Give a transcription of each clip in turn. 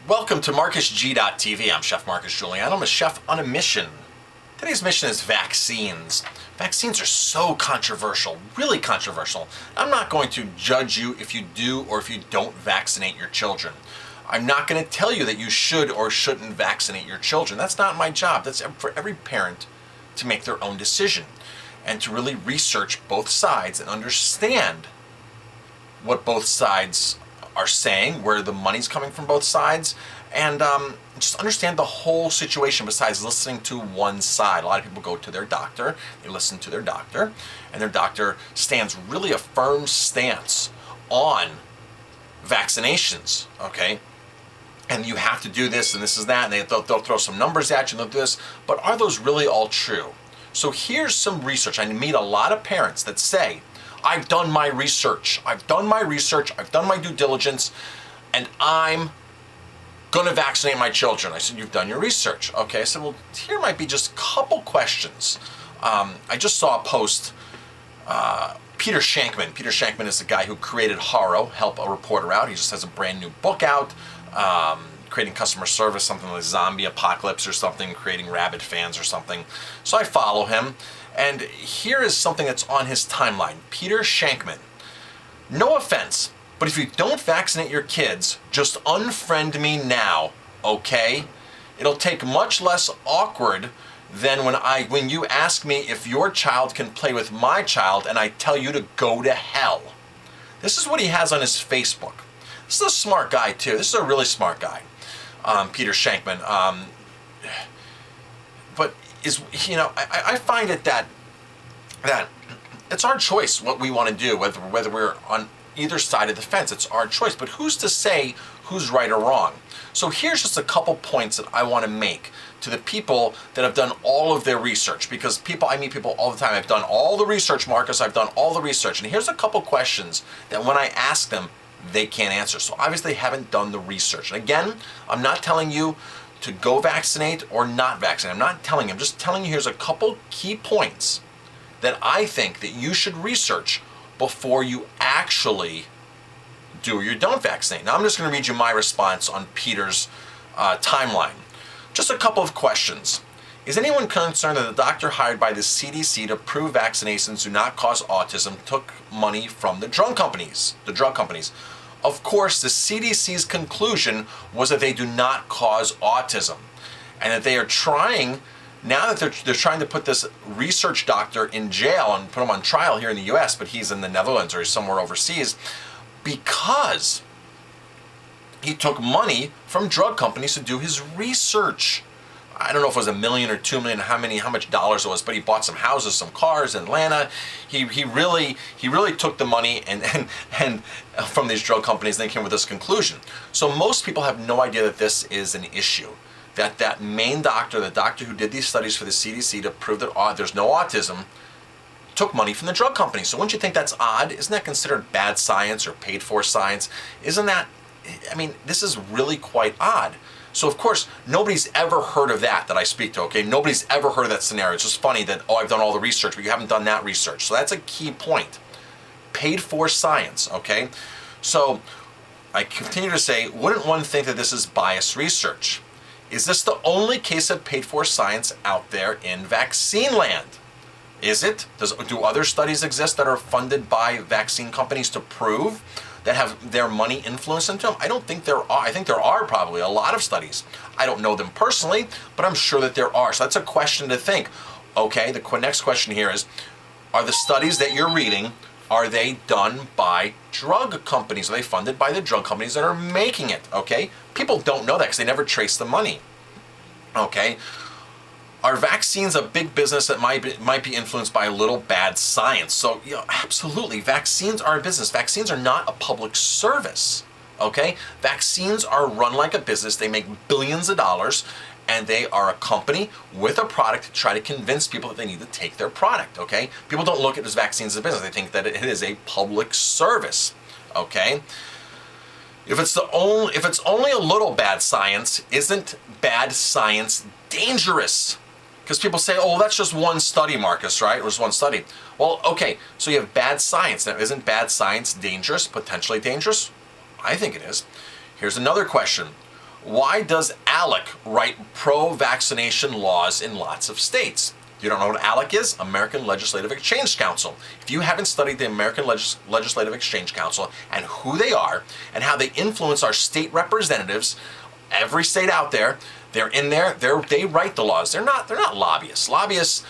Welcome to MarcusG.tv. I'm Chef Marcus Giuliano. I'm a chef on a mission. Today's mission is vaccines. Vaccines are so controversial, really controversial. I'm not going to judge you if you do or if you don't vaccinate your children. I'm not going to tell you that you should or shouldn't vaccinate your children. That's not my job. That's for every parent to make their own decision and to really research both sides and understand what both sides are saying, where the money's coming from both sides, and just understand the whole situation besides listening to one side. A lot of people go to their doctor, they listen to their doctor, and their doctor stands really a firm stance on vaccinations, okay? And you have to do this and this is that, and they'll throw some numbers at you and they'll do this, but are those really all true? So here's some research. I meet a lot of parents that say, I've done my research, I've done my due diligence, and I'm gonna vaccinate my children. I said, you've done your research. Okay, I said, well, here might be just a couple questions. I just saw a post, Peter Shankman. Peter Shankman is the guy who created Haro, Help a Reporter Out. He just has a brand new book out, creating customer service, something like zombie apocalypse or something, creating rabid fans or something. So I follow him. And here is something that's on his timeline. Peter Shankman. No offense, but if you don't vaccinate your kids, just unfriend me now, okay? It'll take much less awkward than when you ask me if your child can play with my child and I tell you to go to hell. This is what he has on his Facebook. This is a smart guy too. This is a really smart guy, Peter Shankman. But I find it that it's our choice what we want to do, whether we're on either side of the fence. It's our choice. But who's to say who's right or wrong? So here's just a couple points that I want to make to the people that have done all of their research, because I meet people all the time. I've done all the research, Marcus. I've done all the research. And here's a couple questions that when I ask them, they can't answer. So obviously they haven't done the research. And again, I'm not telling you to go vaccinate or not vaccinate. I'm not telling you. I'm just telling you here's a couple key points that I think that you should research before you actually do or you don't vaccinate. Now I'm just going to read you my response on Peter's timeline. Just a couple of questions. Is anyone concerned that the doctor hired by the CDC to prove vaccinations do not cause autism took money from the drug companies? Of course, the CDC's conclusion was that they do not cause autism, and that they are trying, now that they're trying to put this research doctor in jail and put him on trial here in the US, but he's in the Netherlands or he's somewhere overseas, because he took money from drug companies to do his research. I don't know if it was $1 million or $2 million, how much dollars it was, but he bought some houses, some cars in Atlanta. He really took the money and from these drug companies, and they came with this conclusion. So most people have no idea that this is an issue. That main doctor, the doctor who did these studies for the CDC to prove that there's no autism, took money from the drug companies. So wouldn't you think that's odd? Isn't that considered bad science or paid for science? Isn't that, this is really quite odd. So of course, nobody's ever heard of that I speak to, okay? Nobody's ever heard of that scenario. It's just funny that, I've done all the research, but you haven't done that research. So that's a key point. Paid for science, okay? So I continue to say, wouldn't one think that this is biased research? Is this the only case of paid for science out there in vaccine land? Is it? Do other studies exist that are funded by vaccine companies to prove that have their money influence into them? I don't think there are. I think there are probably a lot of studies. I don't know them personally, but I'm sure that there are. So that's a question to think. Okay, the next question here is, are the studies that you're reading, are they done by drug companies? Are they funded by the drug companies that are making it? Okay, people don't know that because they never trace the money. Okay, are vaccines a big business that might be influenced by a little bad science? So, absolutely, vaccines are a business. Vaccines are not a public service, okay? Vaccines are run like a business. They make billions of dollars, and they are a company with a product to try to convince people that they need to take their product, okay? People don't look at this vaccines as a business. They think that it is a public service, okay? If it's only a little bad science, isn't bad science dangerous? Because people say, oh, that's just one study, Marcus, right? It was one study. Well, okay, so you have bad science. Now, isn't bad science dangerous, potentially dangerous? I think it is. Here's another question. Why does ALEC write pro-vaccination laws in lots of states? You don't know what ALEC is? American Legislative Exchange Council. If you haven't studied the American Legislative Exchange Council and who they are and how they influence our state representatives, every state out there, they're in there. They write the laws. They're not lobbyists. Lobbyists,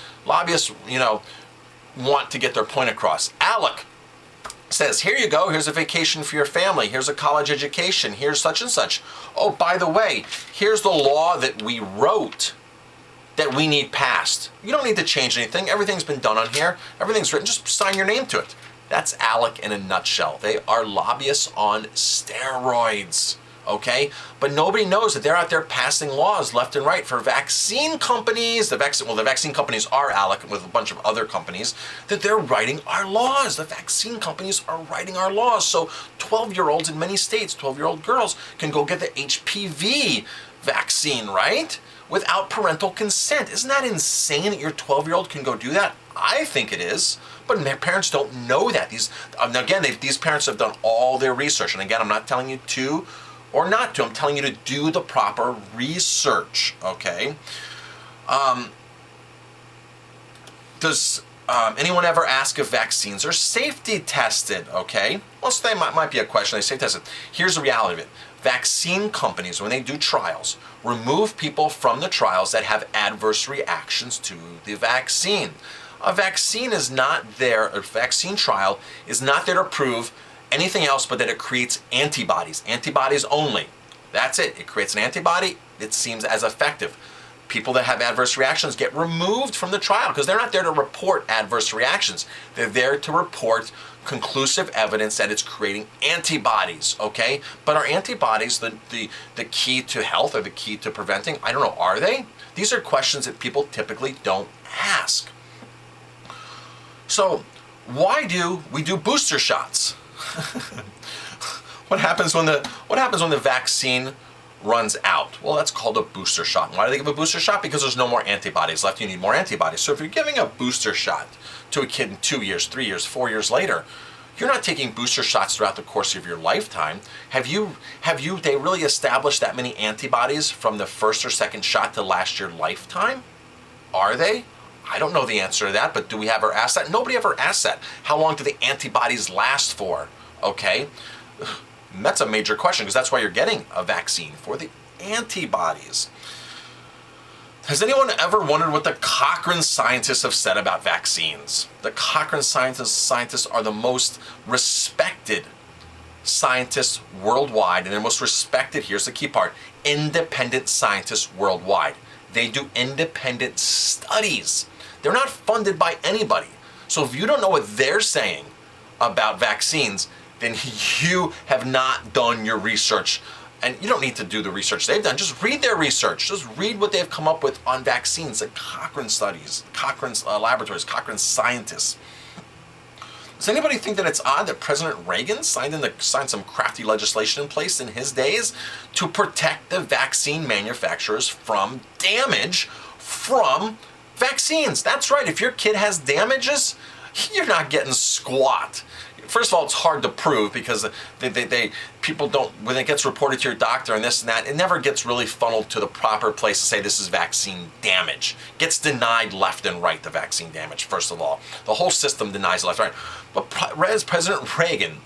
want to get their point across. ALEC says, here you go. Here's a vacation for your family. Here's a college education. Here's such and such. Oh, by the way, here's the law that we wrote that we need passed. You don't need to change anything. Everything's been done on here. Everything's written. Just sign your name to it. That's ALEC in a nutshell. They are lobbyists on steroids, okay? But nobody knows that they're out there passing laws left and right for vaccine companies. The vaccine companies are ALEC with a bunch of other companies, that they're writing our laws. The vaccine companies are writing our laws. So 12-year-olds in many states, 12-year-old girls can go get the HPV vaccine, right? Without parental consent. Isn't that insane that your 12-year-old can go do that? I think it is, but their parents don't know that. These parents have done all their research. And again, I'm not telling you to or not to. I'm telling you to do the proper research, okay? Does anyone ever ask if vaccines are safety tested, okay? Well, so that might be a question. They safety tested. Here's the reality of it. Vaccine companies, when they do trials, remove people from the trials that have adverse reactions to the vaccine. A vaccine trial is not there to prove anything else but that it creates antibodies. Antibodies only. That's it. It creates an antibody. It seems as effective. People that have adverse reactions get removed from the trial because they're not there to report adverse reactions. They're there to report conclusive evidence that it's creating antibodies, okay? But are antibodies the key to health or the key to preventing? I don't know, are they? These are questions that people typically don't ask. So why do we do booster shots? What happens when the vaccine runs out? Well, that's called a booster shot. And why do they give a booster shot? Because there's no more antibodies left. You need more antibodies. So if you're giving a booster shot to a kid in 2 years, 3 years, 4 years later, you're not taking booster shots throughout the course of your lifetime. They really established that many antibodies from the first or second shot to last your lifetime? Are they? I don't know the answer to that, but do we ever ask that? Nobody ever asks that. How long do the antibodies last for? Okay? That's a major question because that's why you're getting a vaccine, for the antibodies. Has anyone ever wondered what the Cochrane scientists have said about vaccines? The Cochrane scientists are the most respected scientists worldwide, and they're most respected, here's the key part, independent scientists worldwide. They do independent studies. They're not funded by anybody. So if you don't know what they're saying about vaccines, then you have not done your research. And you don't need to do the research they've done. Just read their research. Just read what they've come up with on vaccines, the Cochrane studies, Cochrane's laboratories, Cochrane scientists. Does anybody think that it's odd that President Reagan signed some crafty legislation in place in his days to protect the vaccine manufacturers from damage from vaccines? That's right. If your kid has damages, you're not getting squat. First of all, it's hard to prove because people don't, when it gets reported to your doctor and this and that, it never gets really funneled to the proper place to say this is vaccine damage. It gets denied left and right, the vaccine damage, first of all. The whole system denies left and right. But President Reagan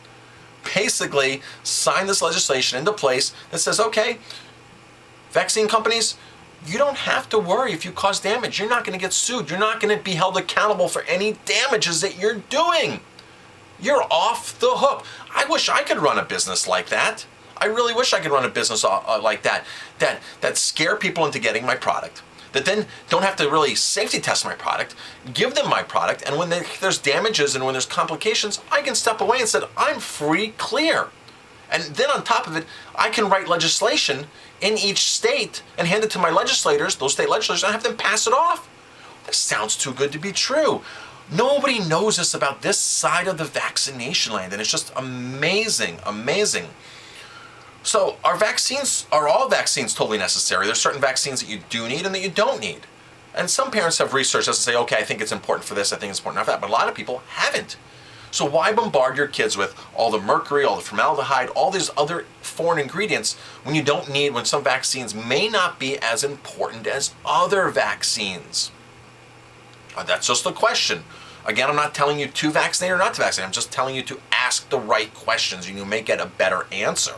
basically signed this legislation into place that says, okay, vaccine companies, you don't have to worry if you cause damage. You're not going to get sued. You're not going to be held accountable for any damages that you're doing. You're off the hook. I wish I could run a business like that. I really wish I could run a business like that scare people into getting my product, that then don't have to really safety test my product, give them my product, and when there's damages and when there's complications, I can step away and say, I'm free, clear. And then on top of it, I can write legislation in each state and hand it to my legislators, those state legislators, and have them pass it off. This sounds too good to be true. Nobody knows this about this side of the vaccination land, and it's just amazing, amazing. So are all vaccines totally necessary? There's certain vaccines that you do need and that you don't need. And some parents have research that say, okay, I think it's important for this, I think it's important for that, but a lot of people haven't. So why bombard your kids with all the mercury, all the formaldehyde, all these other foreign ingredients when when some vaccines may not be as important as other vaccines? That's just a question. Again, I'm not telling you to vaccinate or not to vaccinate. I'm just telling you to ask the right questions and you may get a better answer.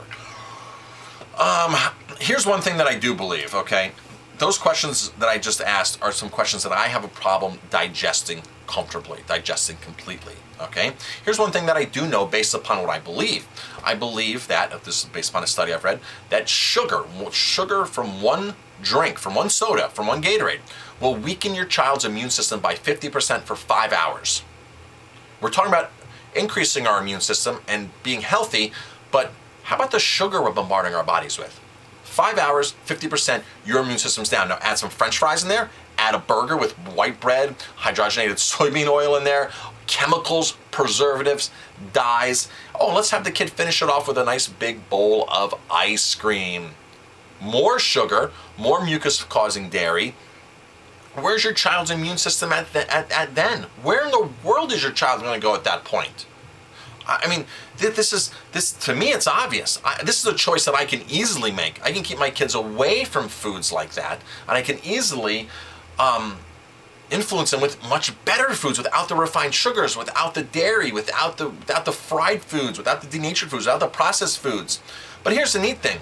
Here's one thing that I do believe, okay? Those questions that I just asked are some questions that I have a problem digesting comfortably, digesting completely, okay? Here's one thing that I do know based upon what I believe. I believe that, if this is based upon a study I've read, that sugar from one drink, from one soda, from one Gatorade, will weaken your child's immune system by 50% for 5 hours. We're talking about increasing our immune system and being healthy, but how about the sugar we're bombarding our bodies with? 5 hours, 50%, your immune system's down. Now add some French fries in there, add a burger with white bread, hydrogenated soybean oil in there, chemicals, preservatives, dyes. Oh, let's have the kid finish it off with a nice big bowl of ice cream. More sugar, more mucus-causing dairy. Where's your child's immune system at then? Where in the world is your child going to go at that point? I mean, this to me, it's obvious. This is a choice that I can easily make. I can keep my kids away from foods like that, and I can easily influence them with much better foods, without the refined sugars, without the dairy, without the fried foods, without the denatured foods, without the processed foods. But here's the neat thing.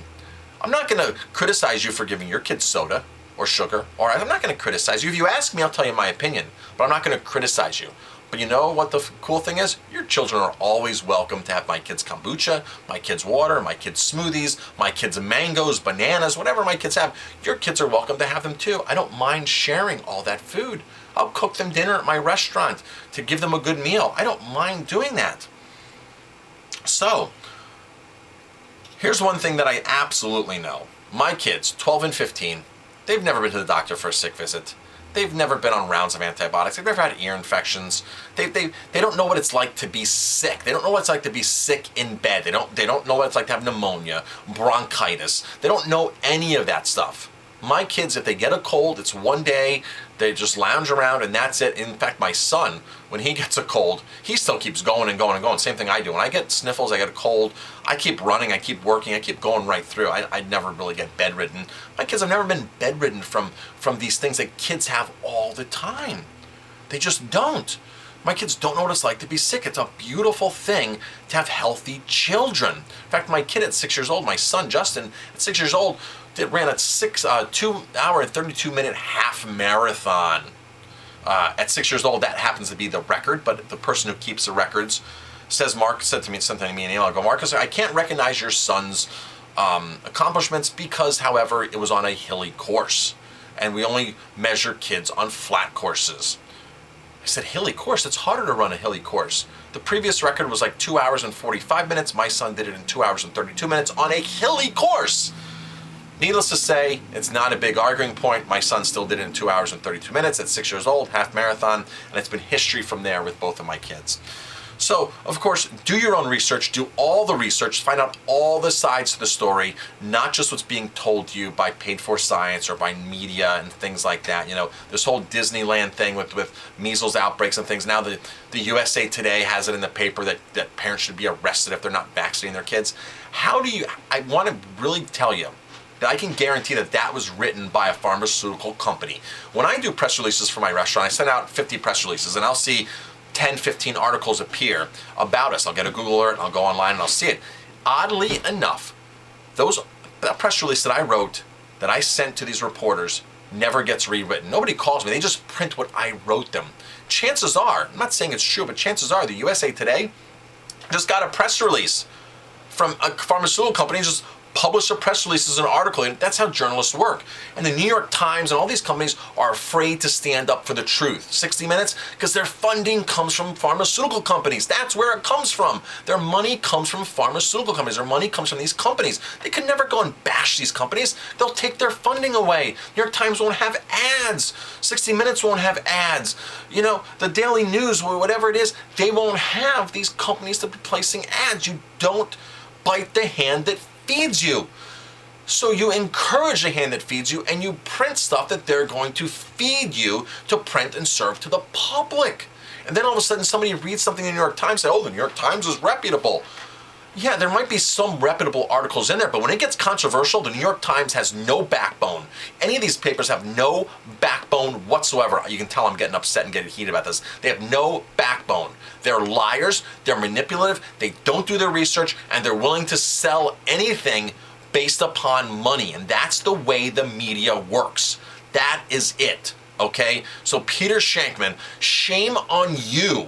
I'm not going to criticize you for giving your kids soda or sugar, or I'm not going to criticize you. If you ask me, I'll tell you my opinion, but I'm not going to criticize you. But you know what the cool thing is? Your children are always welcome to have my kids' kombucha, my kids' water, my kids' smoothies, my kids' mangoes, bananas, whatever my kids have. Your kids are welcome to have them too. I don't mind sharing all that food. I'll cook them dinner at my restaurant to give them a good meal. I don't mind doing that. So, here's one thing that I absolutely know. My kids, 12 and 15, they've never been to the doctor for a sick visit. They've never been on rounds of antibiotics. They've never had ear infections. They don't know what it's like to be sick. They don't know what it's like to be sick in bed. They don't know what it's like to have pneumonia, bronchitis. They don't know any of that stuff. My kids, if they get a cold, it's one day, they just lounge around and that's it. In fact, my son, when he gets a cold, he still keeps going and going and going. Same thing I do. When I get sniffles, I get a cold, I keep running, I keep working, I keep going right through. I never really get bedridden. My kids have never been bedridden from these things that kids have all the time. They just don't. My kids don't know what it's like to be sick. It's a beautiful thing to have healthy children. In fact, my kid at 6 years old, my son Justin, at 6 years old, ran a 2 hour and 32 minute half marathon. At 6 years old, that happens to be the record, but the person who keeps the records said to me an email, I go, Marcus, I can't recognize your son's accomplishments because, however, it was on a hilly course. And we only measure kids on flat courses. I said, hilly course? It's harder to run a hilly course. The previous record was like 2 hours and 45 minutes. My son did it in 2 hours and 32 minutes on a hilly course. Needless to say, it's not a big arguing point. My son still did it in 2 hours and 32 minutes at 6 years old, half marathon, and it's been history from there with both of my kids. So, of course, do your own research, do all the research, find out all the sides to the story, not just what's being told to you by paid for science or by media and things like that. You know, this whole Disneyland thing with measles outbreaks and things. Now the USA Today has it in the paper that parents should be arrested if they're not vaccinating their kids. I want to really tell you that I can guarantee that was written by a pharmaceutical company. When I do press releases for my restaurant, I send out 50 press releases and I'll see 10, 15 articles appear about us. I'll get a Google alert, I'll go online and I'll see it. Oddly enough, that press release that I wrote, that I sent to these reporters, never gets rewritten. Nobody calls me, they just print what I wrote them. Chances are, I'm not saying it's true, but chances are the USA Today just got a press release from a pharmaceutical company, just publish a press release as an article, and that's how journalists work. And the New York Times and all these companies are afraid to stand up for the truth. 60 Minutes, because their funding comes from pharmaceutical companies. That's where it comes from. Their money comes from pharmaceutical companies. Their money comes from these companies. They could never go and bash these companies. They'll take their funding away. New York Times won't have ads. 60 Minutes won't have ads. You know, the Daily News, or whatever it is, they won't have these companies to be placing ads. You don't bite the hand that feeds you. So you encourage the hand that feeds you and you print stuff that they're going to feed you to print and serve to the public. And then all of a sudden somebody reads something in the New York Times and say, oh, the New York Times is reputable. Yeah, there might be some reputable articles in there, but when it gets controversial, the New York Times has no backbone. Any of these papers have no backbone whatsoever. You can tell I'm getting upset and getting heated about this. They have no backbone. They're liars, they're manipulative, they don't do their research, and they're willing to sell anything based upon money. And that's the way the media works. That is it, okay? So Peter Shankman, shame on you.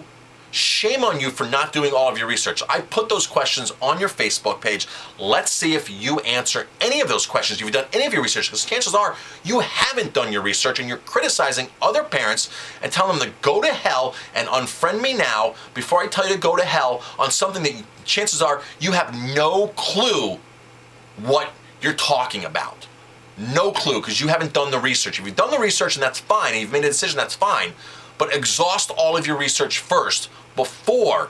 Shame on you for not doing all of your research. I put those questions on your Facebook page. Let's see if you answer any of those questions. You've done any of your research, because chances are you haven't done your research and you're criticizing other parents and telling them to go to hell and unfriend me now before I tell you to go to hell on something that chances are you have no clue what you're talking about. No clue, because you haven't done the research. If you've done the research and that's fine, and you've made a decision, that's fine. But exhaust all of your research first before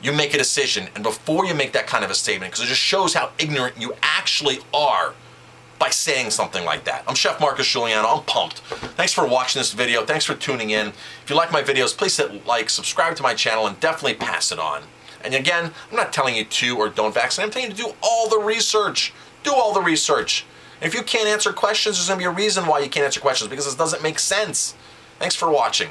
you make a decision and before you make that kind of a statement, because it just shows how ignorant you actually are by saying something like that. I'm Chef Marcus Giuliano. I'm pumped. Thanks for watching this video. Thanks for tuning in. If you like my videos, please hit like, subscribe to my channel, and definitely pass it on. And again, I'm not telling you to or don't vaccinate. I'm telling you to do all the research. Do all the research. And if you can't answer questions, there's going to be a reason why you can't answer questions, because it doesn't make sense. Thanks for watching.